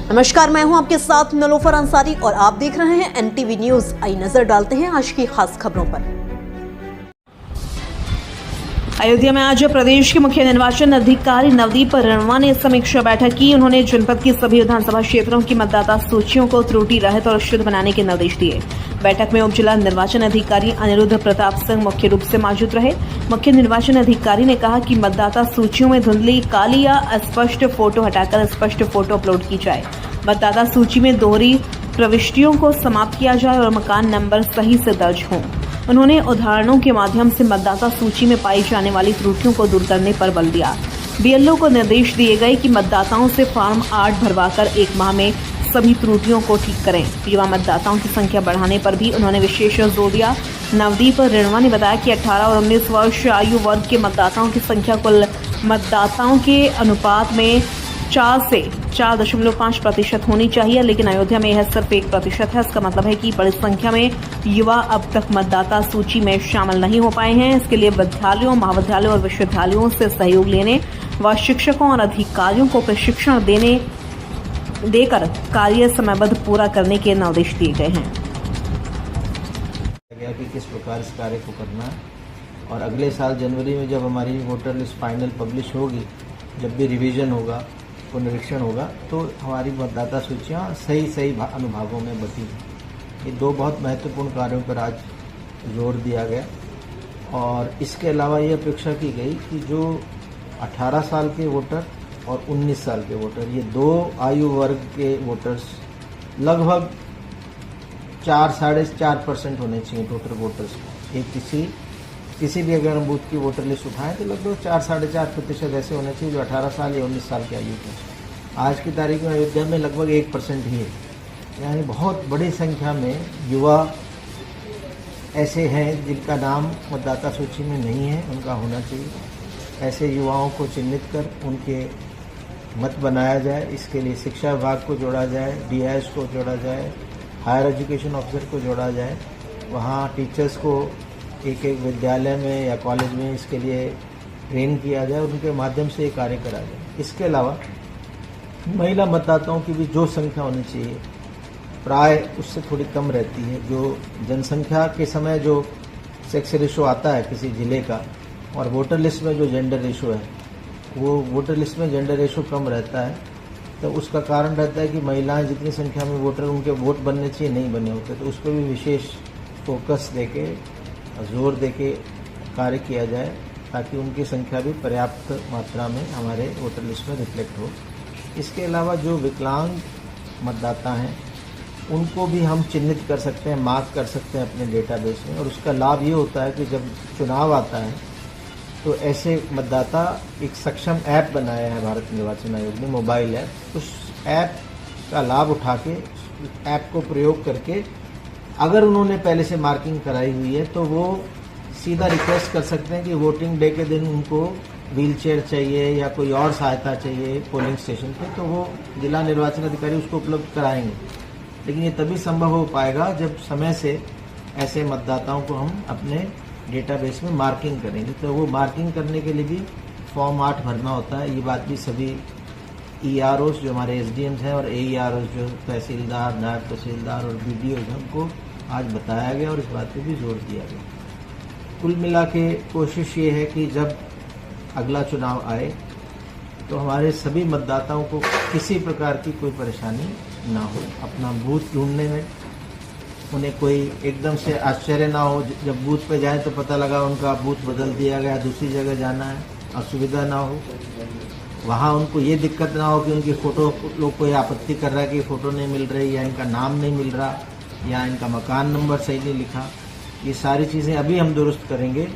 नमस्कार, मैं हूं आपके साथ नलोफर अंसारी और आप देख रहे हैं एनटीवी न्यूज। आई नजर डालते हैं आज की खास खबरों पर। अयोध्या में आज प्रदेश के मुख्य निर्वाचन अधिकारी नवदीप रणवा ने समीक्षा बैठक की। उन्होंने जनपद की सभी विधानसभा क्षेत्रों की मतदाता सूचियों को त्रुटि रहित और शुद्ध बनाने के निर्देश दिए। बैठक में उप जिला निर्वाचन अधिकारी अनिरुद्ध प्रताप सिंह मुख्य रूप से मौजूद रहे। मुख्य निर्वाचन अधिकारी ने कहा कि मतदाता सूचियों में धुंधली, काली या अस्पष्ट फोटो हटाकर स्पष्ट फोटो अपलोड की जाए। मतदाता सूची में दोहरी प्रविष्टियों को समाप्त किया जाए और मकान नंबर सही से दर्ज हों। उन्होंने उदाहरणों के माध्यम से मतदाता सूची में पाई जाने वाली त्रुटियों को दूर करने पर बल दिया। बीएलओ को निर्देश दिए गए कि मतदाताओं से फॉर्म 8 भरवाकर 1 माह में सभी त्रुटियों को ठीक करें। युवा मतदाताओं की संख्या बढ़ाने पर भी उन्होंने विशेष जोर दिया। नवदीप रणवा ने बताया कि 18 और 19 वर्ष आयु वर्ग के मतदाताओं की संख्या कुल मतदाताओं के अनुपात में 4 से 4.5% होनी चाहिए, लेकिन अयोध्या में यह सिर्फ 1% है। इसका मतलब है कि बड़ी संख्या में युवा अब तक मतदाता सूची में शामिल नहीं हो पाए हैं। इसके लिए विद्यालयों, महाविद्यालयों और विश्वविद्यालयों से सहयोग लेने व शिक्षकों और अधिकारियों को प्रशिक्षण देकर कार्य समयबद्ध पूरा करने के निर्देश दिए गए हैं। कि किस प्रकार इस कार्य को करना है और अगले साल जनवरी में जब हमारी वोटर लिस्ट फाइनल पब्लिश होगी, जब भी रिवीजन होगा, पुनरीक्षण होगा, तो हमारी मतदाता सूचियाँ सही अनुभागों में बटी हैं। ये 2 बहुत महत्वपूर्ण कार्यों पर आज जोर दिया गया और इसके अलावा ये अपेक्षा की गई कि जो 18 साल के वोटर और 19 साल के वोटर, ये 2 आयु वर्ग के वोटर्स लगभग 4-4.5% होने चाहिए टोटल वोटर्स को। एक किसी भी अगर हम बूथ की वोटर लिस्ट उठाएं तो लगभग 4-4.5% ऐसे होने चाहिए जो 18 साल या 19 साल के आयु के। आज की तारीख में अयोध्या में लगभग 1% ही है, यानी बहुत बड़ी संख्या में युवा ऐसे हैं जिनका नाम मतदाता सूची में नहीं है, उनका होना चाहिए। ऐसे युवाओं को चिन्हित कर उनके मत बनाया जाए। इसके लिए शिक्षा विभाग को जोड़ा जाए, डीआईएस को जोड़ा जाए, हायर एजुकेशन ऑफिसर को जोड़ा जाए। वहाँ टीचर्स को एक विद्यालय में या कॉलेज में इसके लिए ट्रेन किया जाए, उनके माध्यम से ये कार्य करा जाए। इसके अलावा महिला मतदाताओं की भी जो संख्या होनी चाहिए प्राय उससे थोड़ी कम रहती है। जो जनसंख्या के समय जो सेक्स रेशो आता है किसी ज़िले का और वोटर लिस्ट में जो जेंडर रेशो है, वो वोटर लिस्ट में जेंडर रेशो कम रहता है, तो उसका कारण रहता है कि महिलाएं जितनी संख्या में वोटर उनके वोट बनने चाहिए नहीं बने होते, तो उस पर भी विशेष फोकस देके जोर देके कार्य किया जाए ताकि उनकी संख्या भी पर्याप्त मात्रा में हमारे वोटर लिस्ट में रिफ्लेक्ट हो। इसके अलावा जो विकलांग मतदाता हैं उनको भी हम चिन्हित कर सकते हैं, मार्क कर सकते हैं अपने डेटाबेस में, और उसका लाभ ये होता है कि जब चुनाव आता है तो ऐसे मतदाता एक सक्षम ऐप बनाया है भारत निर्वाचन आयोग ने, मोबाइल ऐप। उस ऐप का लाभ उठा के ऐप को प्रयोग करके अगर उन्होंने पहले से मार्किंग कराई हुई है तो वो सीधा रिक्वेस्ट कर सकते हैं कि वोटिंग डे के दिन उनको व्हीलचेयर चाहिए या कोई और सहायता चाहिए पोलिंग स्टेशन पे, तो वो जिला निर्वाचन अधिकारी उसको उपलब्ध कराएंगे। लेकिन ये तभी संभव हो पाएगा जब समय से ऐसे मतदाताओं को हम अपने डेटाबेस में मार्किंग करेंगे। तो वो मार्किंग करने के लिए भी फॉर्म 8 भरना होता है। ये बात भी सभी EROs जो हमारे SDMs हैं और AEROs जो तहसीलदार, नायब तहसीलदार और BDO उनको आज बताया गया और इस बात पे भी जोर दिया गया। कुल मिला के कोशिश ये है कि जब अगला चुनाव आए तो हमारे सभी मतदाताओं को किसी प्रकार की कोई परेशानी ना हो अपना बूथ ढूंढने में। उन्हें कोई एकदम से आश्चर्य ना हो जब बूथ पे जाए तो पता लगा उनका बूथ बदल दिया गया, दूसरी जगह जाना है, असुविधा ना हो। वहाँ उनको ये दिक्कत ना हो कि उनकी फ़ोटो लोग कोई आपत्ति कर रहा है कि फ़ोटो नहीं मिल रही या इनका नाम नहीं मिल रहा या इनका मकान नंबर सही नहीं लिखा। ये सारी चीज़ें अभी हम दुरुस्त करेंगे